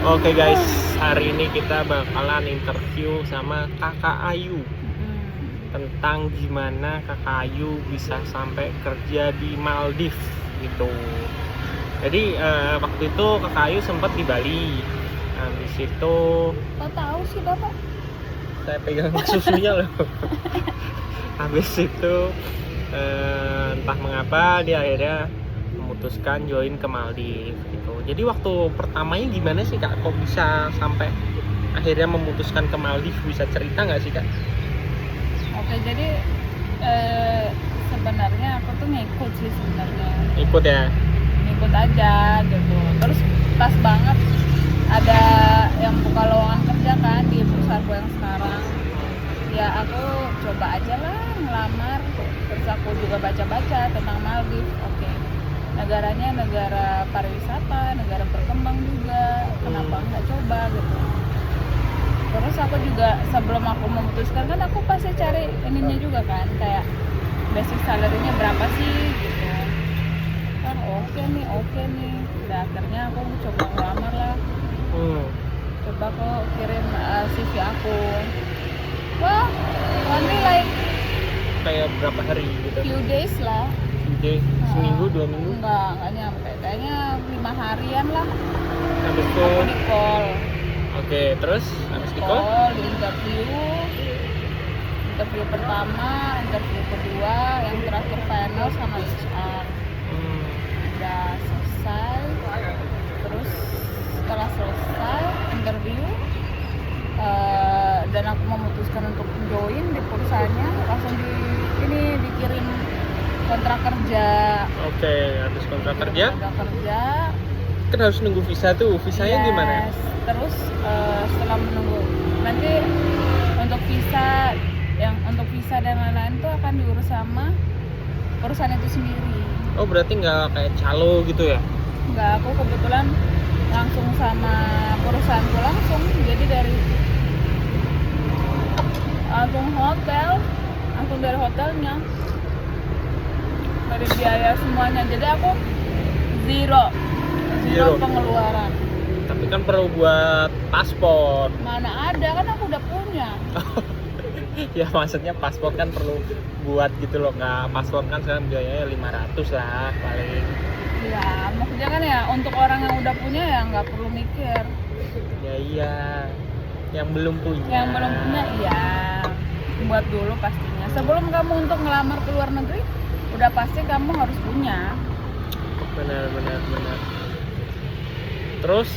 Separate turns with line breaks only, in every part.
Oke guys, hari ini kita bakalan interview sama Kakak Ayu tentang gimana Kakak Ayu bisa sampai kerja di Maldives gitu. Jadi waktu itu Kakak Ayu sempat di Bali. Habis itu
Kok tahu sih Bapak?
saya pegang susunya loh. Habis itu entah mengapa dia akhirnya memutuskan join ke Maldives gitu. Jadi waktu pertamanya gimana sih Kak? Kok bisa sampai akhirnya memutuskan ke Maldives? Bisa cerita nggak sih Kak?
Oke, jadi sebenarnya aku tuh ngikut sih sebenarnya.
Ikut ya?
Ngikut aja gitu. Terus pas banget ada yang buka lowongan kerja kan di perusahaanku yang sekarang. Ya aku coba aja lah ngelamar. Terus aku juga baca-baca tentang Maldives. Oke. Negaranya negara pariwisata, negara berkembang juga. Kenapa nggak coba gitu. Terus aku juga sebelum aku memutuskan kan aku pasti cari ininya juga kan, kayak basic salary-nya berapa sih gitu. Kan oke nih. Udah akhirnya aku coba ngelamar lah. Coba kok kirim CV aku. Wah, only like
Kayak berapa hari gitu?
few days lah.
Day, seminggu, 2 minggu?
Enggak nyampe. Kayaknya 5 harian lah.
Habis itu,
Aku di call.
oke, terus habis di call?
Di interview pertama, interview kedua, yang terakhir final sama HR. Udah selesai. Terus setelah selesai interview dan aku memutuskan untuk join di perusahaannya, langsung dikirim kontrak kerja.
Oke, habis kontrak kerja?
Kontrak kerja.
Kan harus nunggu visa tuh, visanya
Yes.
gimana?
Terus setelah menunggu, nanti untuk visa dan lain-lain tuh akan diurus sama perusahaan itu sendiri.
Oh berarti nggak kayak calo gitu ya?
Enggak, aku kebetulan langsung sama perusahaanku langsung. Jadi dari langsung dari hotelnya, dari biaya semuanya. Jadi aku zero pengeluaran.
Tapi kan perlu buat paspor.
Mana ada, kan aku udah punya.
Ya maksudnya paspor kan perlu buat gitu loh. Nggak, paspor kan sekarang biayanya 500 lah paling.
Ya, maksudnya kan ya untuk orang yang udah punya ya nggak perlu mikir.
Ya iya. Yang belum punya.
Yang belum punya iya, buat dulu pastinya. Sebelum kamu untuk ngelamar ke luar negeri, udah pasti kamu harus punya.
Benar. Terus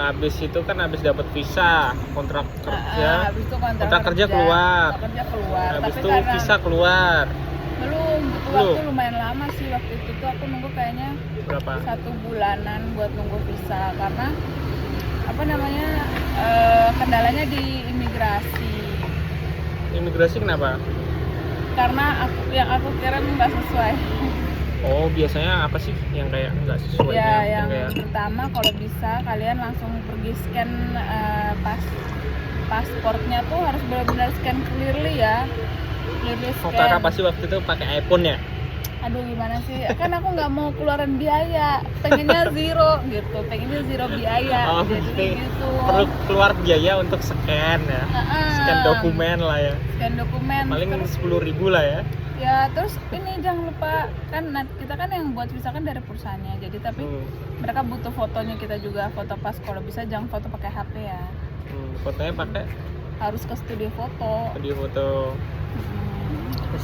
habis itu kan habis dapat visa, kontrak kerja.
Habis itu
kontrak kerja keluar. Habis
Tapi
itu
karena
visa keluar.
belum, waktu lumayan lama sih. Waktu itu tuh aku nunggu kayaknya
Berapa?
1 bulanan buat nunggu visa, karena kendalanya di imigrasi.
Imigrasi kenapa?
Karena yang aku kirim nggak sesuai.
Oh biasanya apa sih yang kayak nggak sesuai?
Ya, yang
kayak...
pertama kalau bisa kalian langsung pergi scan pasportnya tuh harus benar-benar scan clearly ya. Clearly
Oh
scan.
kakak pasti waktu itu pakai iPhone ya?
Aduh gimana sih? Kan aku nggak mau keluaran biaya. Pengennya zero gitu. Pengennya zero biaya.
Oh,
Jadi gitu.
Perlu keluar biaya untuk scan ya? Scan dokumen lah ya?
Scan dokumen.
Paling
Terus
10.000 lah ya?
ya, terus ini jangan lupa kan kita kan yang buat visa kan dari perusahaannya. Jadi tapi mereka butuh fotonya kita juga, foto pas. Kalau bisa jangan foto pakai HP ya.
Fotonya pakai?
Harus ke studio foto.
Studio foto.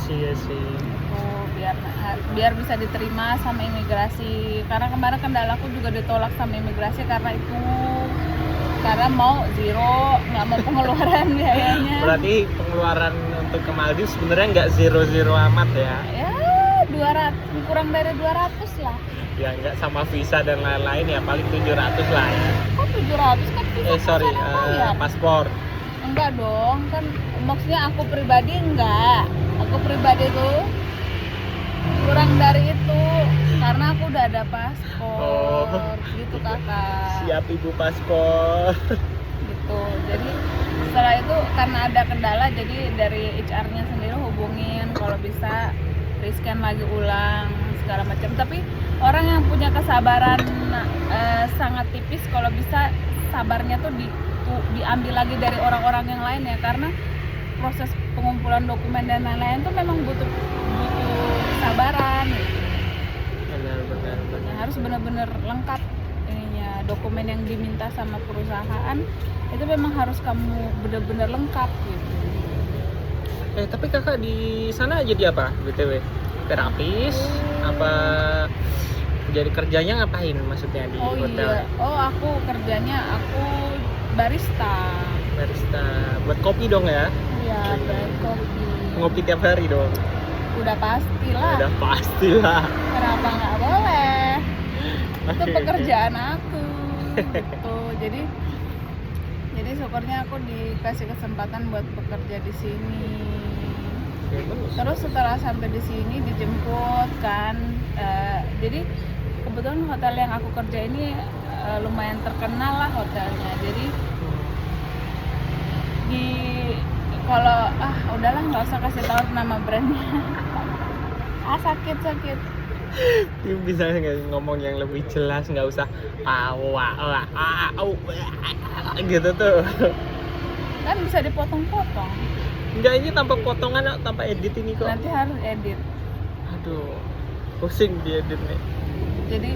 Iya sih.
Gitu, biar bisa diterima sama imigrasi. Karena kemarin kendalaku juga ditolak sama imigrasi karena mau zero, nggak mau pengeluaran biayanya.
Berarti pengeluaran untuk ke Maldives sebenarnya nggak zero amat ya?
Ya 200, kurang dari 200 lah.
Ya nggak sama visa dan lain-lain ya, paling 700 lah ya.
Kok 700 kan visa bayar?
Paspor.
Enggak dong, kan maksudnya aku pribadi enggak. Aku pribadi tuh kurang dari itu karena aku udah ada paspor. Gitu kakak.
Siap ibu paspor.
Gitu. Jadi setelah itu karena ada kendala, jadi dari HR-nya sendiri hubungin kalau bisa rescan lagi ulang segala macam. Tapi orang yang punya kesabaran sangat tipis, kalau bisa sabarnya tuh diambil lagi dari orang-orang yang lain ya, karena proses pengumpulan dokumen dan lain-lain tuh memang butuh kesabaran gitu.
Benar.
Ya, harus benar-benar lengkap ininya, dokumen yang diminta sama perusahaan itu memang harus kamu benar-benar lengkap gitu.
Tapi kakak di sana jadi apa BTW? Terapis? Apa jadi kerjanya ngapain maksudnya di hotel?
Aku kerjanya barista
Buat kopi dong ya?
iya, buat kopi.
Ngopi tiap hari dong?
Udah pastilah, kenapa nggak boleh, itu pekerjaan aku gitu. Jadi syukurnya aku dikasih kesempatan buat bekerja di sini. Terus setelah sampai di sini dijemput kan, jadi kebetulan hotel yang aku kerja ini lumayan terkenal lah hotelnya. Jadi kalau udahlah nggak usah kasih tahu nama brandnya. Sakit.
Bisa nggak ngomong yang lebih jelas, nggak usah gitu tuh.
Kan bisa dipotong-potong.
Enggak, ini tanpa potongan, tanpa edit ini kok.
Nanti harus edit.
Aduh, pusing diedit nih.
Jadi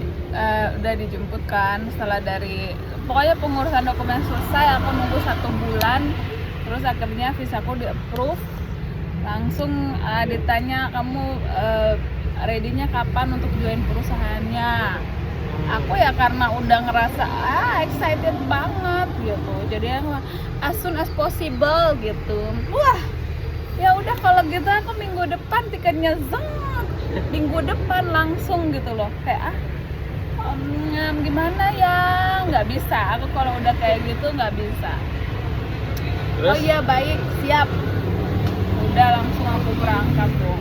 udah dijemput kan, setelah pokoknya pengurusan dokumen selesai, aku nunggu 1 bulan. Terus akhirnya visaku di-approve. Langsung ditanya, kamu ready-nya kapan untuk join perusahaannya. Aku ya karena udah ngerasa excited banget gitu. Jadi as soon as possible gitu. Wah, ya udah kalau gitu aku minggu depan tiketnya minggu depan langsung gitu loh. Kayak gimana ya, nggak bisa. Aku kalau udah kayak gitu nggak bisa.
Terus?
Oh iya, baik, siap. Udah langsung aku berangkat dong.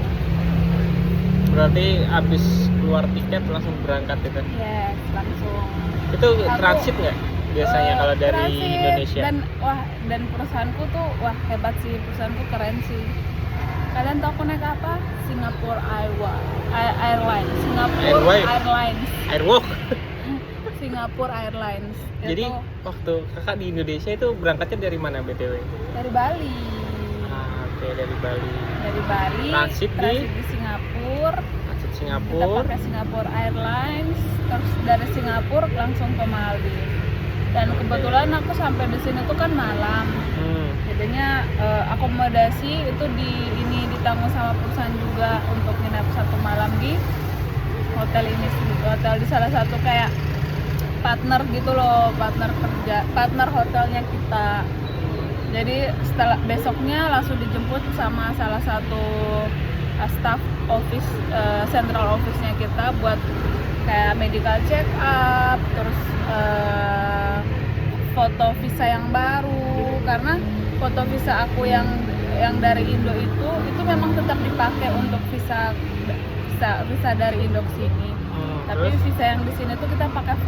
Berarti abis keluar tiket langsung berangkat itu?
Yes, langsung.
Itu transit nggak biasanya kalau dari
transit,
Indonesia?
Dan perusahaanku tuh hebat sih, perusahaanku keren sih. Kalian tahu aku naik apa? Singapore Airlines.
Airwalk.
Singapore Airlines.
Jadi
itu
waktu kakak di Indonesia itu berangkatnya dari mana BTW?
dari Bali.
Oke, dari Bali.
Transit di Singapura. Kita pakai Singapore Airlines. Terus dari Singapura langsung ke Maldives. Dan kebetulan aku sampai di sini tuh kan malam. Jadinya akomodasi itu ditanggung sama perusahaan juga untuk nginep 1 malam di hotel ini, hotel di salah satu kayak partner gitu loh, partner hotelnya kita. Jadi setelah besoknya langsung dijemput sama salah satu staff office, central office-nya kita buat kayak medical check up, terus foto visa yang baru, karena foto visa aku yang dari Indo itu memang tetap dipakai untuk visa dari Indo ke sini. Tapi visa yang di sini tuh kita pakai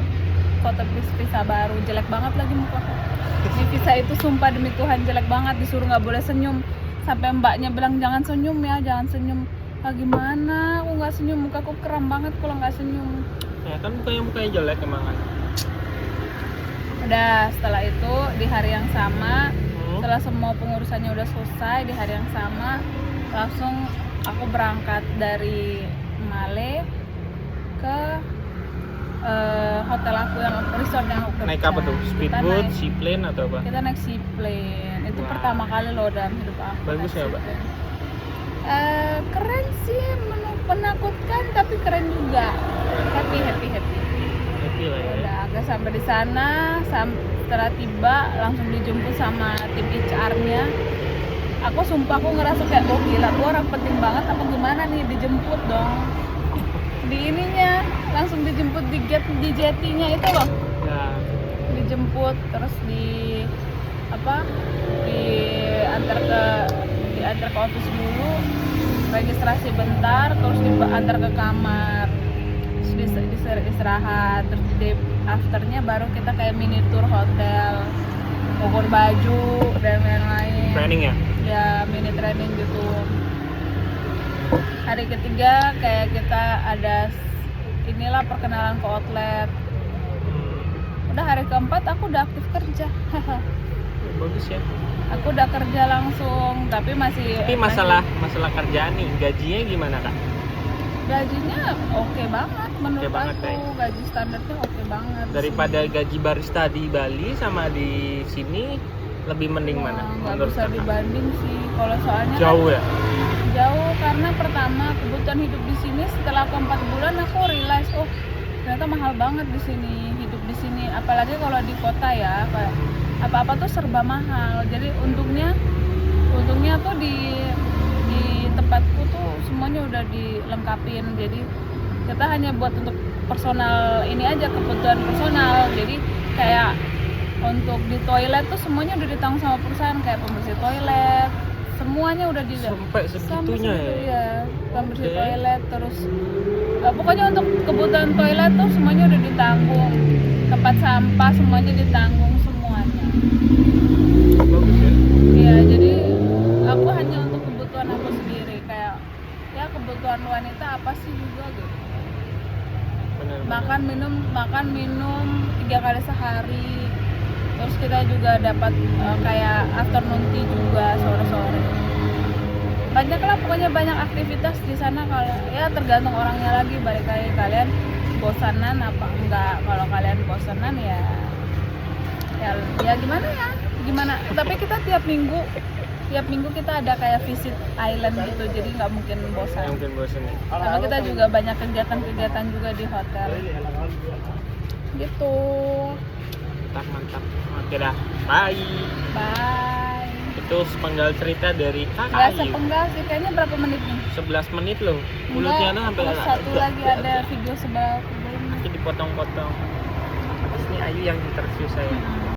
foto visa baru. Jelek banget lagi muka. Ini visa itu sumpah demi Tuhan jelek banget, disuruh nggak boleh senyum. Sampai mbaknya bilang jangan senyum ya, jangan senyum. Gimana? Aku nggak senyum, mukaku kram banget kalau nggak senyum.
Ya kan mukanya jelek emang kan.
Udah setelah itu di hari yang sama, setelah semua pengurusannya udah selesai, di hari yang sama langsung aku berangkat dari Male ke hotel aku yang resort yang aku kerja.
Naik apa tuh? Speedboat, seaplane atau apa?
Kita naik seaplane. Itu pertama kali loh dalam hidup aku.
Bagus ya, Mbak?
Keren sih, menakutkan tapi keren juga. Happy
lah ya.
Udah agak sampai di sana, setelah tiba langsung dijemput sama tim HR-nya. Aku sumpah aku ngerasa kayak gila, gua orang penting banget apa gimana nih, dijemput dong. Di ininya langsung dijemput di gate, di jetty-nya itu loh.
Ya.
Dijemput terus diantar ke office dulu, registrasi bentar, terus diantar ke kamar, terus istirahat, terus day afternya baru kita kayak mini tour hotel, ukur baju dan lain-lain.
Training ya?
Ya, mini training gitu. Hari ketiga kayak kita ada inilah perkenalan ke outlet. Udah hari keempat aku udah aktif kerja.
Bagus ya.
Aku udah kerja langsung, tapi
Tapi masalah kerjaan nih, gajinya gimana kak?
gajinya oke banget menurut
banget,
aku.
ya.
Gaji standarnya oke banget.
Daripada gaji barista di Bali sama di sini, lebih mending
Wah,
mana?
nggak
menurut
bisa
kakak?
dibanding sih. Kalau soalnya
Jauh ya?
jauh karena pertama kebutuhan hidup di sini, setelah aku 4 bulan aku realize oh ternyata mahal banget di sini, hidup di sini, apalagi kalau di kota ya, kayak apa-apa tuh serba mahal. Jadi untungnya tuh di tempatku tuh semuanya udah dilengkapin, jadi kita hanya buat untuk personal ini aja, kebutuhan personal. Jadi kayak untuk di toilet tuh semuanya udah ditanggung sama perusahaan, kayak pembersih toilet semuanya udah di
Sampai segitunya ya?
pembersih
Oke.
toilet, terus pokoknya untuk kebutuhan toilet tuh semuanya udah ditanggung, tempat sampah semuanya ditanggung semuanya.
Bagus ya?
Iya, jadi aku hanya untuk kebutuhan aku sendiri, kayak ya kebutuhan wanita apa sih juga gitu.
Benar-benar.
Makan minum 3 kali sehari. Terus kita juga dapat kayak afternoon tea juga sore-sore. Banyak lah, pokoknya banyak aktivitas di sana. Kalau ya tergantung orangnya lagi, balik lagi kalian bosanan apa enggak. Kalau kalian bosanan ya gimana ya? Gimana? Tapi kita tiap minggu kita ada kayak visit island gitu, jadi nggak mungkin bosan.
Mungkin bosan ya?
Karena kita juga banyak kegiatan juga di hotel. Gitu.
Mantap. Oke dah, bye.
Bye.
Itu sepenggal cerita dari kakak
Nggak
Ayu.
sepenggal sih, kayaknya berapa menit nih?
11 menit loh. Mulutnya
Enggak,
sampai
terus satu lagi ada video sebelah
nanti dipotong-potong. Terus ini Ayu yang interview saya.